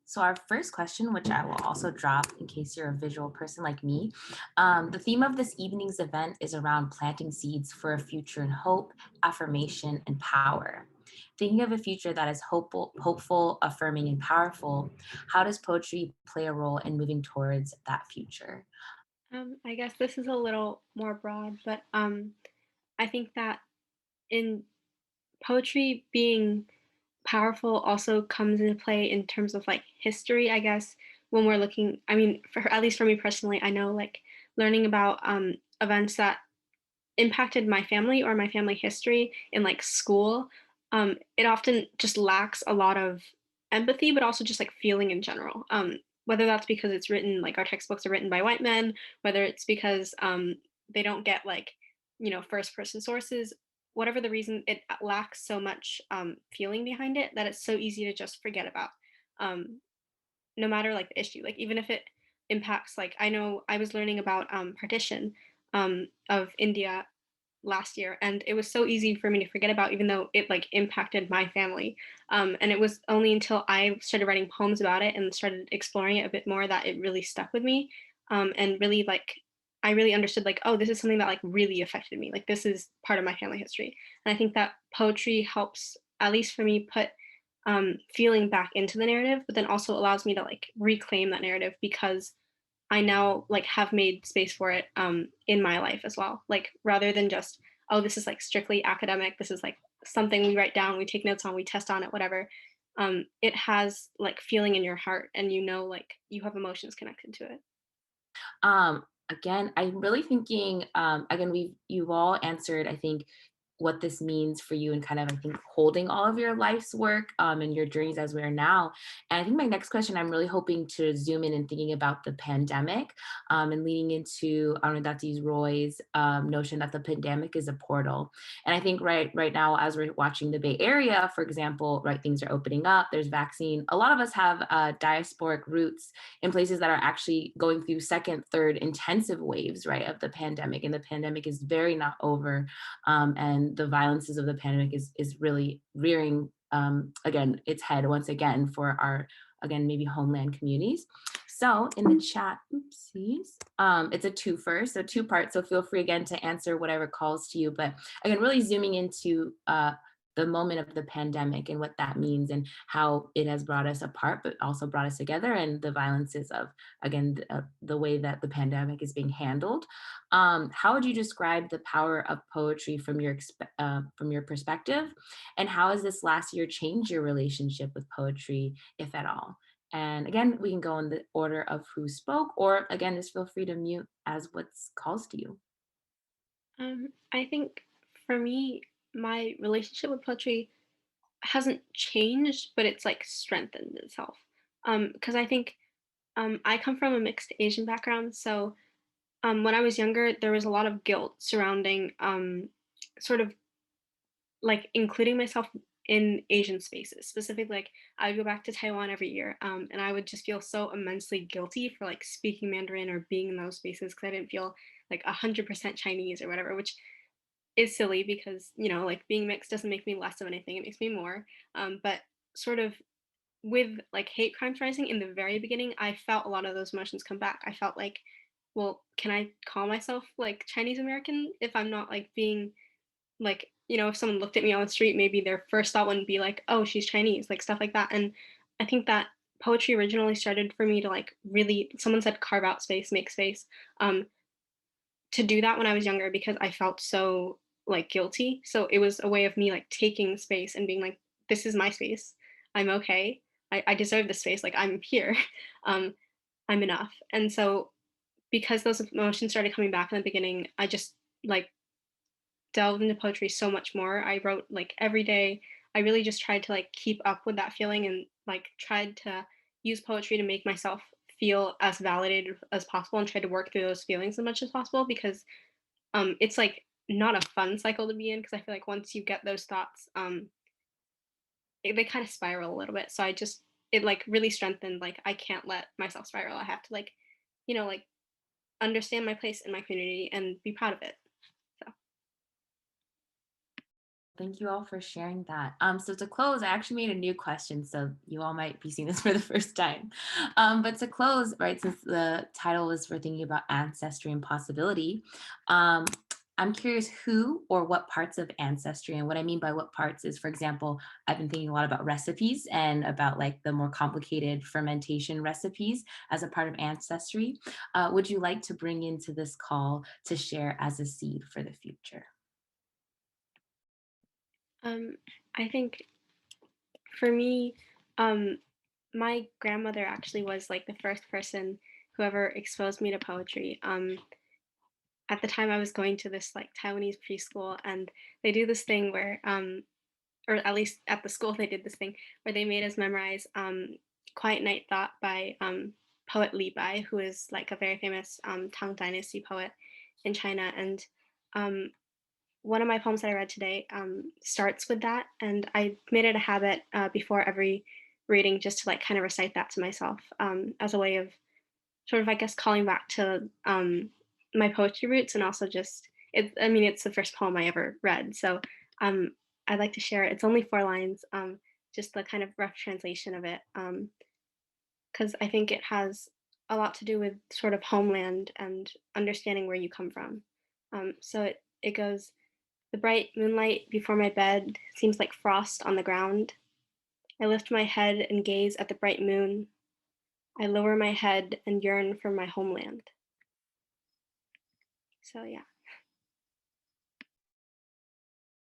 So, our first question, which I will also drop in case you're a visual person like me, the theme of this evening's event is around planting seeds for a future in hope, affirmation, and power. Thinking of a future that is hopeful, affirming, and powerful, how does poetry play a role in moving towards that future? I guess this is a little more broad, but I think that in poetry being powerful also comes into play in terms of like history, I guess, when we're looking, I mean, for at least for me personally, I know like learning about events that impacted my family or my family history in like school, it often just lacks a lot of empathy, but also just like feeling in general. Whether that's because it's written like our textbooks are written by white men, whether it's because they don't get like first person sources, whatever the reason, it lacks so much feeling behind it that it's so easy to just forget about. Um, no matter like the issue, like even if it impacts, like I know I was learning about partition of India last year, and it was so easy for me to forget about, even though it like impacted my family. And it was only until I started writing poems about it and started exploring it a bit more that it really stuck with me. And really like I really understood like, oh, this is something that like really affected me, like this is part of my family history. And I think that poetry helps, at least for me, put feeling back into the narrative, but then also allows me to like reclaim that narrative because I now like have made space for it in my life as well. Like rather than just, oh, this is like strictly academic, this is like something we write down, we take notes on, we test on it, whatever. It has like feeling in your heart, and like you have emotions connected to it. Again, I'm really thinking, again, you've all answered, I think, what this means for you and kind of, I think, holding all of your life's work and your journeys as we are now. And I think my next question, I'm really hoping to zoom in and thinking about the pandemic and leading into Arundhati Roy's notion that the pandemic is a portal. And I think right now, as we're watching the Bay Area, for example, right, things are opening up. There's vaccine. A lot of us have diasporic roots in places that are actually going through second, third intensive waves, right, of the pandemic. And the pandemic is very not over. And the violences of the pandemic is really rearing again its head once again for our again maybe homeland communities. So in the chat, oopsies, it's a twofer, so two parts. So feel free again to answer whatever calls to you. But again, really zooming into the moment of the pandemic and what that means and how it has brought us apart, but also brought us together, and the violences of, again, the way that the pandemic is being handled. How would you describe the power of poetry from your perspective, and how has this last year changed your relationship with poetry, if at all? And again, we can go in the order of who spoke, or again, just feel free to mute as what calls to you. I think for me, my relationship with poetry hasn't changed, but it's like strengthened itself. Because I think I come from a mixed Asian background, so when I was younger, there was a lot of guilt surrounding sort of like including myself in Asian spaces. Specifically, like I would go back to Taiwan every year, and I would just feel so immensely guilty for like speaking Mandarin or being in those spaces because I didn't feel like 100% Chinese or whatever, which is silly because like being mixed doesn't make me less of anything; it makes me more. But sort of with like hate crimes rising in the very beginning, I felt a lot of those emotions come back. I felt like, well, can I call myself like Chinese American if I'm not like being like, if someone looked at me on the street, maybe their first thought wouldn't be like, oh, she's Chinese, like stuff like that. And I think that poetry originally started for me to like really, someone said carve out space, make space, um, to do that when I was younger because I felt so like guilty. So it was a way of me like taking space and being like, this is my space. I'm okay. I deserve this space. Like I'm here. Um, I'm enough. And so because those emotions started coming back in the beginning, I just like delved into poetry so much more. I wrote like every day. I really just tried to like keep up with that feeling and like tried to use poetry to make myself feel as validated as possible and try to work through those feelings as much as possible because it's like not a fun cycle to be in because I feel like once you get those thoughts they kind of spiral a little bit. So I just it like really strengthened like I can't let myself spiral. I have to like like understand my place in my community and be proud of it. So Thank you all for sharing that. So to close, I actually made a new question, so you all might be seeing this for the first time. But to close, right, since the title is for thinking about ancestry and possibility, um, I'm curious who or what parts of ancestry, and what I mean by what parts is, for example, I've been thinking a lot about recipes and about like the more complicated fermentation recipes as a part of ancestry. Would you like to bring into this call to share as a seed for the future? Um, I think for me, um, my grandmother actually was like the first person who ever exposed me to poetry. At the time, I was going to this like Taiwanese preschool, and they do this thing where, or at least at the school, they did this thing where they made us memorize "Quiet Night Thought" by poet Li Bai, who is like a very famous Tang Dynasty poet in China. And um, one of my poems that I read today starts with that, and I made it a habit before every reading just to like kind of recite that to myself as a way of sort of, I guess, calling back to my poetry roots, and also just it. I mean, it's the first poem I ever read, so um, I'd like to share it. It's only 4 lines, just the kind of rough translation of it, because I think it has a lot to do with sort of homeland and understanding where you come from. So it goes. The bright moonlight before my bed seems like frost on the ground. I lift my head and gaze at the bright moon. I lower my head and yearn for my homeland. So yeah.